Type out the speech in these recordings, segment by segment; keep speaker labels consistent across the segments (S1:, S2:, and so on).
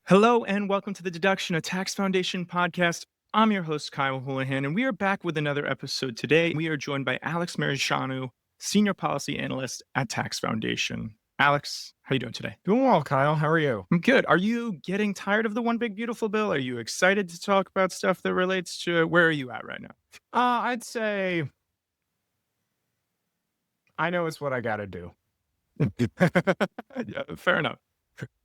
S1: Hello and welcome to the Deduction, a Tax Foundation podcast. I'm your host, Kyle Houlihan, and we are back with another episode today. We are joined by Alex Marichanu, Senior Policy Analyst at Tax Foundation. Alex, how are you doing today?
S2: Doing well, Kyle. How are you?
S1: I'm good. Are you getting tired of the One Big Beautiful Bill? Are you excited to talk about stuff that relates to where are you at right now?
S2: I'd say I know it's what I got to do.
S1: Yeah, fair enough.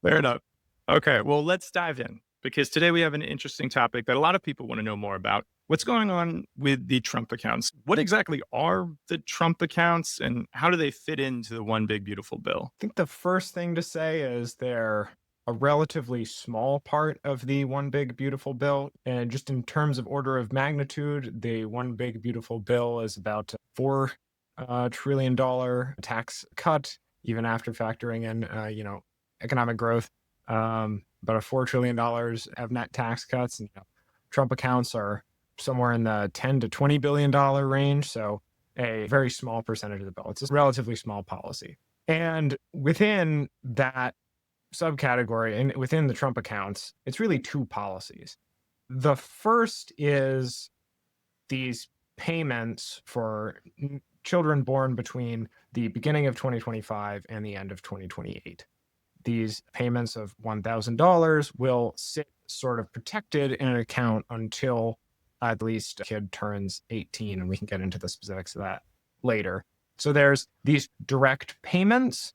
S1: Fair enough. Okay, well, let's dive in because today we have an interesting topic that a lot of people want to know more about. What's going on with the Trump accounts? What exactly are the Trump accounts and how do they fit into the One Big Beautiful Bill?
S2: I think the first thing to say is they're a relatively small part of the One Big Beautiful Bill. And just in terms of order of magnitude, the One Big Beautiful Bill is about $4 trillion tax cut, even after factoring in, economic growth. About a $4 trillion of net tax cuts. And, Trump accounts are somewhere in the $10 to $20 billion range. So a very small percentage of the bill. It's a relatively small policy. And within that subcategory and within the Trump accounts, it's really two policies. The first is these payments for children born between the beginning of 2025 and the end of 2028. These payments of $1,000 will sit sort of protected in an account until at least a kid turns 18, and we can get into the specifics of that later. So there's these direct payments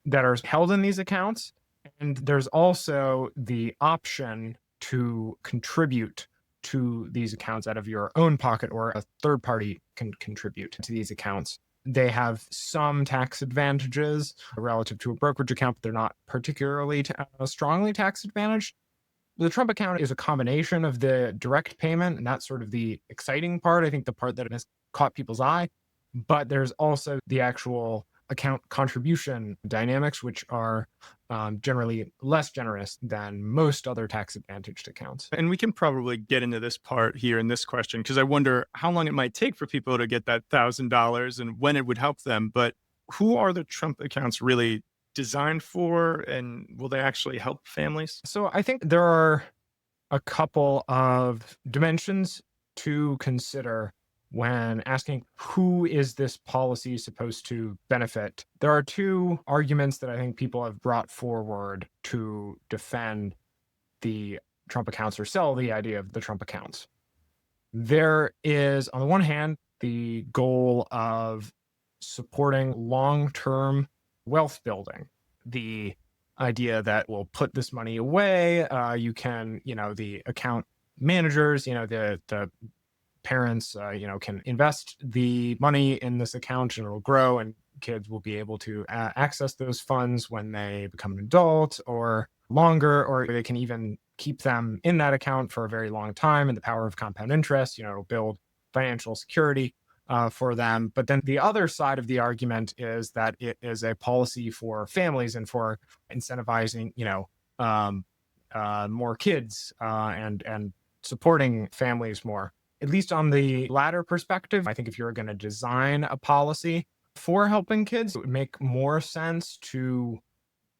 S2: that are held in these accounts, and there's also the option to contribute to these accounts out of your own pocket, or a third party can contribute to these accounts. They have some tax advantages relative to a brokerage account, but they're not particularly strongly tax advantaged. The Trump account is a combination of the direct payment, and that's sort of the exciting part. I think the part that has caught people's eye. But there's also the actual account contribution dynamics, which are generally less generous than most other tax advantaged accounts.
S1: And we can probably get into this part here in this question because I wonder how long it might take for people to get that $1,000 and when it would help them. But who are the Trump accounts really designed for, and will they actually help families?
S2: So I think there are a couple of dimensions to consider when asking who is this policy supposed to benefit. There are two arguments that I think people have brought forward to defend the Trump accounts or sell the idea of the Trump accounts. There is, on the one hand, the goal of supporting long-term wealth building. The idea that we'll put this money away. You can, the account managers, the parents, can invest the money in this account and it'll grow, and kids will be able to access those funds when they become an adult or longer, or they can even keep them in that account for a very long time. And the power of compound interest, it'll build financial security for them. But then the other side of the argument is that it is a policy for families and for incentivizing, more kids and supporting families more. At least on the latter perspective, I think if you're going to design a policy for helping kids, it would make more sense to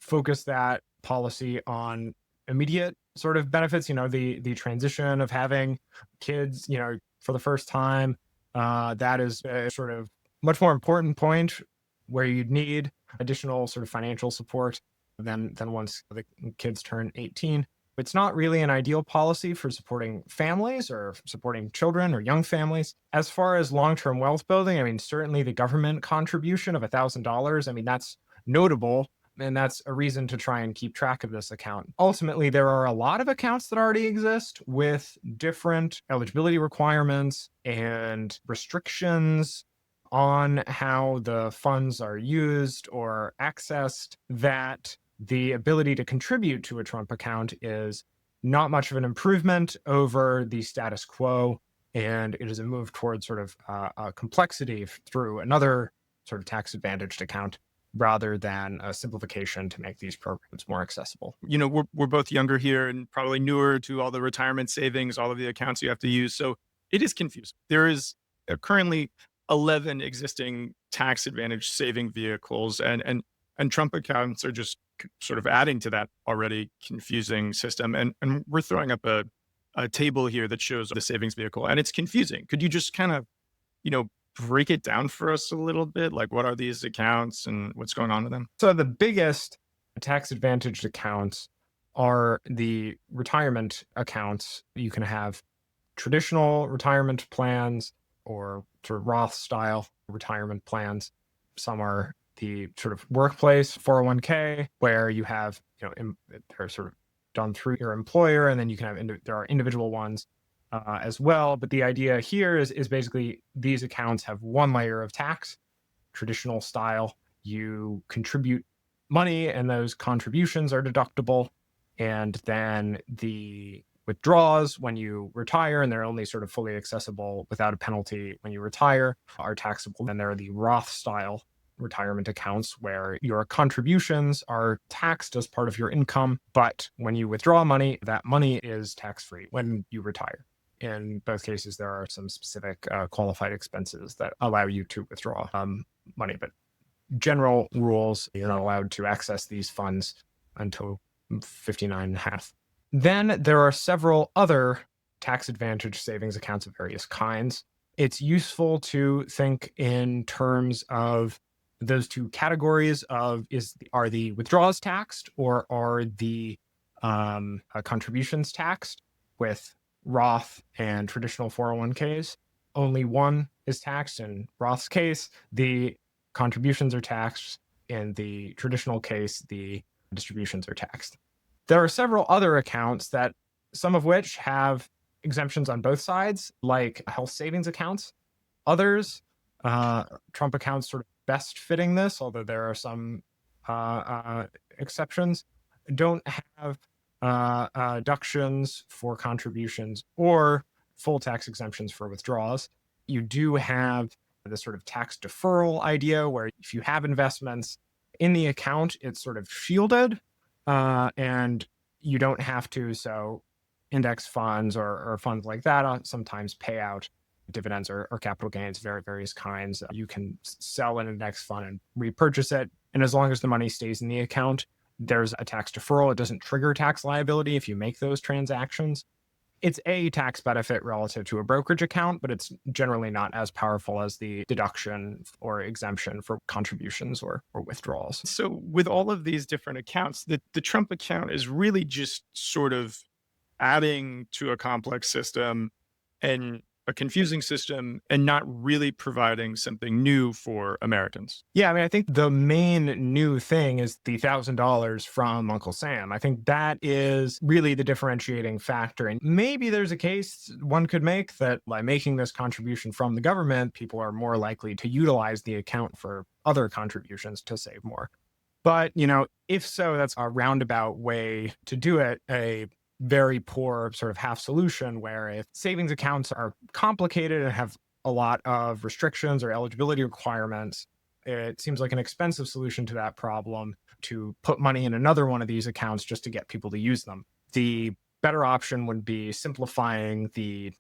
S2: focus that policy on immediate sort of benefits. The transition of having kids, for the first time. That is a sort of much more important point where you'd need additional sort of financial support than once the kids turn 18. It's not really an ideal policy for supporting families or supporting children or young families. As far as long-term wealth building, certainly the government contribution of $1,000, that's notable. And that's a reason to try and keep track of this account. Ultimately, there are a lot of accounts that already exist with different eligibility requirements and restrictions on how the funds are used or accessed, that the ability to contribute to a Trump account is not much of an improvement over the status quo. And it is a move towards sort of complexity through another sort of tax advantaged account, rather than a simplification to make these programs more accessible.
S1: We're both younger here and probably newer to all the retirement savings, all of the accounts you have to use. So it is confusing. There is currently 11 existing tax advantage saving vehicles, and Trump accounts are just sort of adding to that already confusing system. And we're throwing up a table here that shows the savings vehicle, and it's confusing. Could you just kind of, you know, break it down for us a little bit? Like, what are these accounts and what's going on with them?
S2: So the biggest tax advantaged accounts are the retirement accounts. You can have traditional retirement plans or sort of Roth style retirement plans. Some are the sort of workplace 401k where you have, they're sort of done through your employer, and then you can have, there are individual ones as well. But the idea here is basically these accounts have one layer of tax, traditional style. You contribute money and those contributions are deductible. And then the withdrawals when you retire, and they're only sort of fully accessible without a penalty when you retire, are taxable. And there are the Roth style retirement accounts where your contributions are taxed as part of your income. But when you withdraw money, that money is tax-free when you retire. In both cases, there are some specific qualified expenses that allow you to withdraw money. But general rules, you're not allowed to access these funds until 59 and a half. Then there are several other tax advantage savings accounts of various kinds. It's useful to think in terms of those two categories of are the withdrawals taxed or are the contributions taxed. With Roth and traditional 401ks, only one is taxed. In Roth's case, the contributions are taxed. In the traditional case, the distributions are taxed. There are several other accounts that some of which have exemptions on both sides, like health savings accounts. Others, Trump accounts sort of best fitting this, although there are some exceptions, don't have deductions for contributions or full tax exemptions for withdrawals. You do have this sort of tax deferral idea where if you have investments in the account, it's sort of shielded and you don't have to. So index funds or funds like that sometimes pay out dividends or capital gains, various kinds. You can sell an index fund and repurchase it. And as long as the money stays in the account, there's a tax deferral. It doesn't trigger tax liability if you make those transactions. It's a tax benefit relative to a brokerage account, but it's generally not as powerful as the deduction or exemption for contributions or withdrawals.
S1: So with all of these different accounts, the Trump account is really just sort of adding to a complex system and a confusing system and not really providing something new for Americans.
S2: Yeah, I mean, I think the main new thing is the $1,000 from Uncle Sam. I think that is really the differentiating factor. And maybe there's a case one could make that by making this contribution from the government, people are more likely to utilize the account for other contributions to save more. But, if so, that's a roundabout way to do it. A very poor sort of half solution where if savings accounts are complicated and have a lot of restrictions or eligibility requirements, it seems like an expensive solution to that problem to put money in another one of these accounts just to get people to use them. The better option would be simplifying the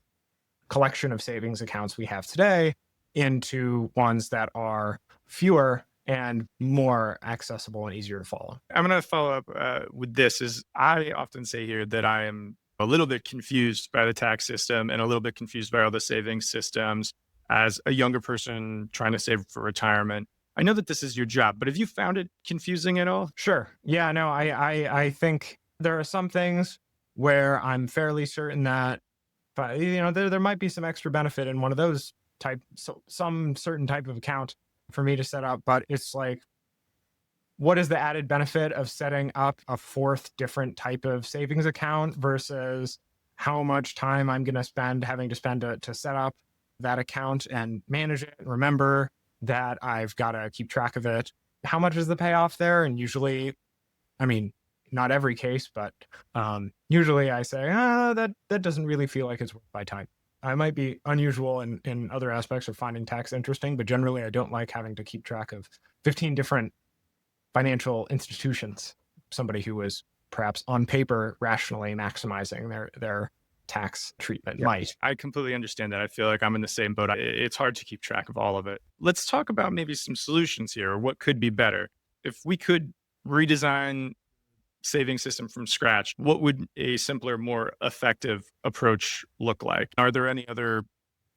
S2: collection of savings accounts we have today into ones that are fewer and more accessible and easier to follow.
S1: I'm going to follow up with this. Is I often say here that I am a little bit confused by the tax system and a little bit confused by all the savings systems as a younger person trying to save for retirement. I know that this is your job, but have you found it confusing at all?
S2: Sure. Yeah, no, I think there are some things where I'm fairly certain that, but there might be some extra benefit in one of those some certain type of account for me to set up, but it's like, what is the added benefit of setting up a fourth different type of savings account versus how much time I'm going to spend having to spend to set up that account and manage it and remember that I've got to keep track of it. How much is the payoff there? And usually, I mean, not every case, but usually I say, that doesn't really feel like it's worth my time. I might be unusual in other aspects of finding tax interesting, but generally I don't like having to keep track of 15 different financial institutions. Somebody who is perhaps on paper rationally maximizing their tax treatment might.
S1: I completely understand that. I feel like I'm in the same boat. It's hard to keep track of all of it. Let's talk about maybe some solutions here, or what could be better. If we could redesign saving system from scratch, what would a simpler, more effective approach look like? Are there any other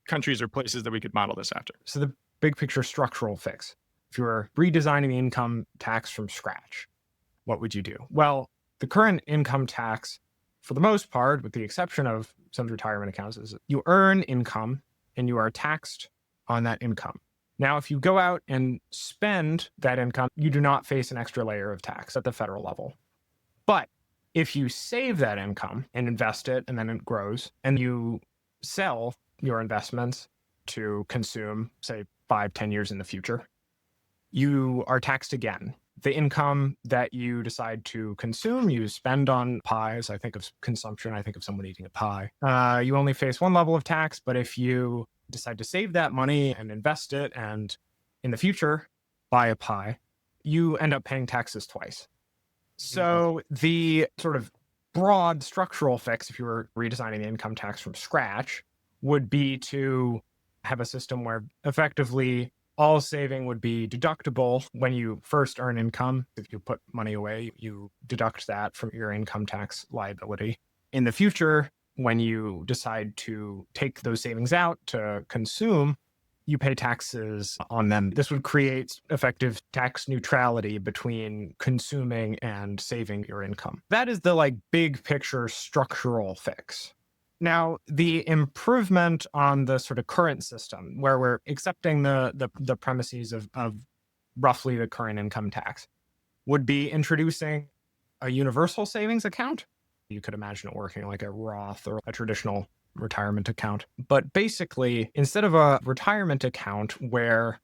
S1: countries or places that we could model this after?
S2: So the big picture structural fix, if you were redesigning the income tax from scratch, what would you do? Well, the current income tax, for the most part, with the exception of some retirement accounts, is you earn income and you are taxed on that income. Now, if you go out and spend that income, you do not face an extra layer of tax at the federal level. But if you save that income and invest it and then it grows and you sell your investments to consume, say, 5-10 years in the future, you are taxed again. The income that you decide to consume, you spend on pies. I think of consumption, I think of someone eating a pie. You only face one level of tax, but if you decide to save that money and invest it and in the future buy a pie, you end up paying taxes twice. So the sort of broad structural fix, if you were redesigning the income tax from scratch, would be to have a system where effectively all saving would be deductible when you first earn income. If you put money away, you deduct that from your income tax liability. In the future, when you decide to take those savings out to consume, you pay taxes on them. This would create effective tax neutrality between consuming and saving your income. That is the big picture structural fix. Now, the improvement on the sort of current system, where we're accepting the premises of roughly the current income tax, would be introducing a universal savings account. You could imagine it working like a Roth or a traditional retirement account. But basically, instead of a retirement account where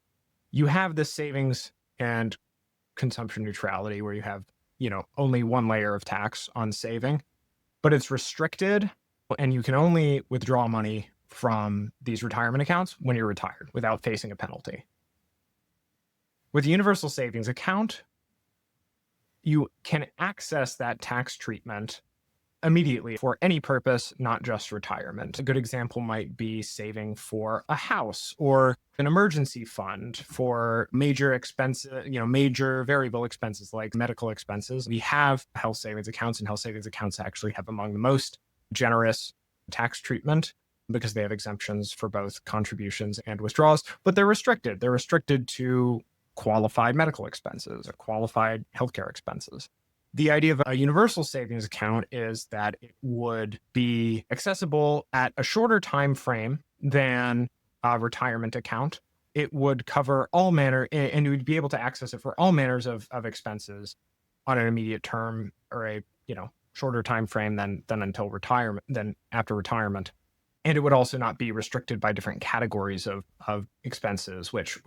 S2: you have the savings and consumption neutrality, where you have, only one layer of tax on saving, but it's restricted and you can only withdraw money from these retirement accounts when you're retired without facing a penalty. With a universal savings account, you can access that tax treatment immediately for any purpose, not just retirement. A good example might be saving for a house or an emergency fund for major expenses, major variable expenses like medical expenses. We have health savings accounts, and health savings accounts actually have among the most generous tax treatment because they have exemptions for both contributions and withdrawals, but they're restricted. They're restricted to qualified medical expenses or qualified healthcare expenses. The idea of a universal savings account is that it would be accessible at a shorter time frame than a retirement account. It would cover all manner, and you would be able to access it for all manners of expenses on an immediate term or a shorter time frame than until retirement, than after retirement. And it would also not be restricted by different categories of expenses, which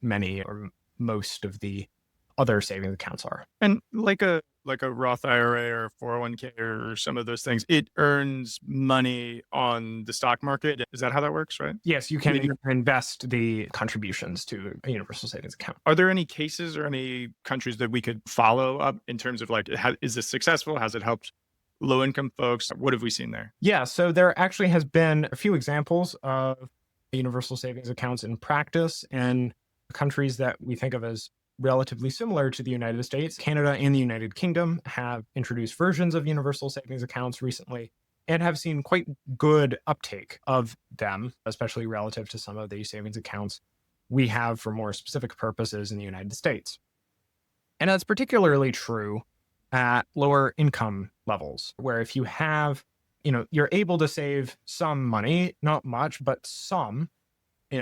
S2: many or most of the other savings accounts are.
S1: And like a Roth IRA or 401k or some of those things, it earns money on the stock market. Is that how that works, right?
S2: Yes, you can invest the contributions to a universal savings account.
S1: Are there any cases or any countries that we could follow up in terms of is this successful? Has it helped low income folks? What have we seen there?
S2: Yeah, so there actually has been a few examples of universal savings accounts in practice in countries that we think of as relatively similar to the United States. Canada and the United Kingdom have introduced versions of universal savings accounts recently and have seen quite good uptake of them, especially relative to some of the savings accounts we have for more specific purposes in the United States. And that's particularly true at lower income levels, where if you have, you're able to save some money, not much, but some,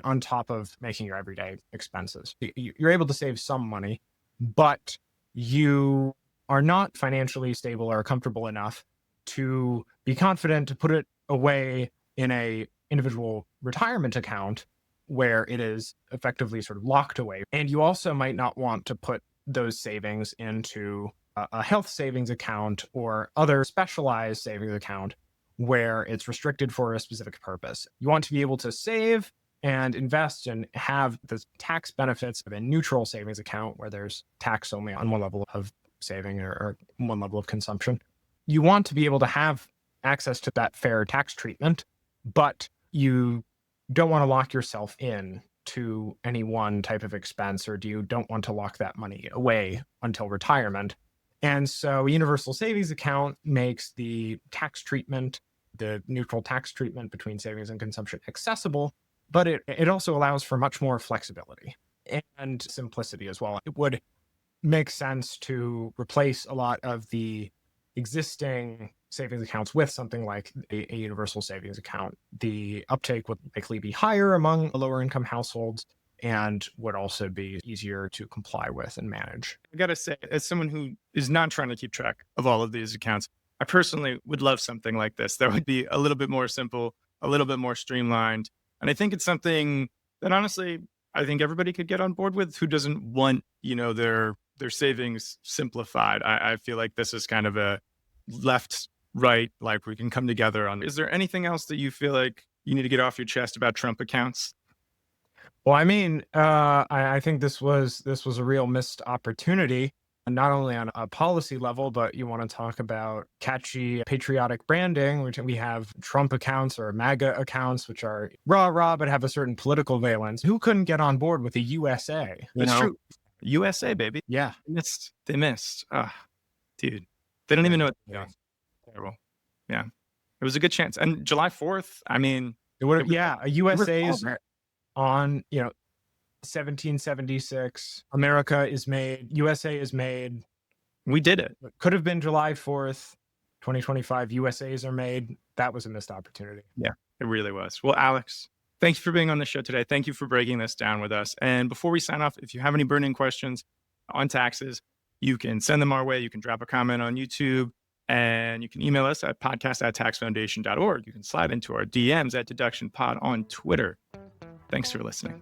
S2: on top of making your everyday expenses. You're able to save some money, but you are not financially stable or comfortable enough to be confident to put it away in a individual retirement account where it is effectively sort of locked away. And you also might not want to put those savings into a health savings account or other specialized savings account where it's restricted for a specific purpose. You want to be able to save and invest and have the tax benefits of a neutral savings account where there's tax only on one level of saving or one level of consumption. You want to be able to have access to that fair tax treatment, but you don't want to lock yourself in to any one type of expense, or do you don't want to lock that money away until retirement? And so a universal savings account makes the tax treatment, the neutral tax treatment between savings and consumption accessible, but it also allows for much more flexibility and simplicity as well. It would make sense to replace a lot of the existing savings accounts with something like a universal savings account. The uptake would likely be higher among lower income households and would also be easier to comply with and manage.
S1: I gotta say, as someone who is not trying to keep track of all of these accounts, I personally would love something like this that would be a little bit more simple, a little bit more streamlined. And I think it's something that honestly, I think everybody could get on board with who doesn't want, their savings simplified. I feel like this is kind of a left, right, like we can come together on. Is there anything else that you feel like you need to get off your chest about Trump accounts?
S2: Well, I mean, I think this was a real missed opportunity, not only on a policy level, but you want to talk about catchy patriotic branding, which we have Trump accounts or MAGA accounts, which are rah rah, but have a certain political valence. Who couldn't get on board with the USA?
S1: That's true. USA, baby.
S2: Yeah.
S1: They missed. Ah, dude. They don't even know what they're doing. Terrible. Yeah. It was a good chance. And July 4th, I mean,
S2: It would have, yeah, a USA is
S1: over.
S2: on, 1776. America is made, USA is made.
S1: We did it.
S2: It could have been July 4th, 2025. USAs are made. That was a missed opportunity.
S1: Yeah, it really was. Well, Alex, thank you for being on the show today. Thank you for breaking this down with us. And before we sign off, if you have any burning questions on taxes, you can send them our way. You can drop a comment on YouTube, and you can email us at podcast@taxfoundation.org. You can slide into our DMs at DeductionPod on Twitter. Thanks for listening.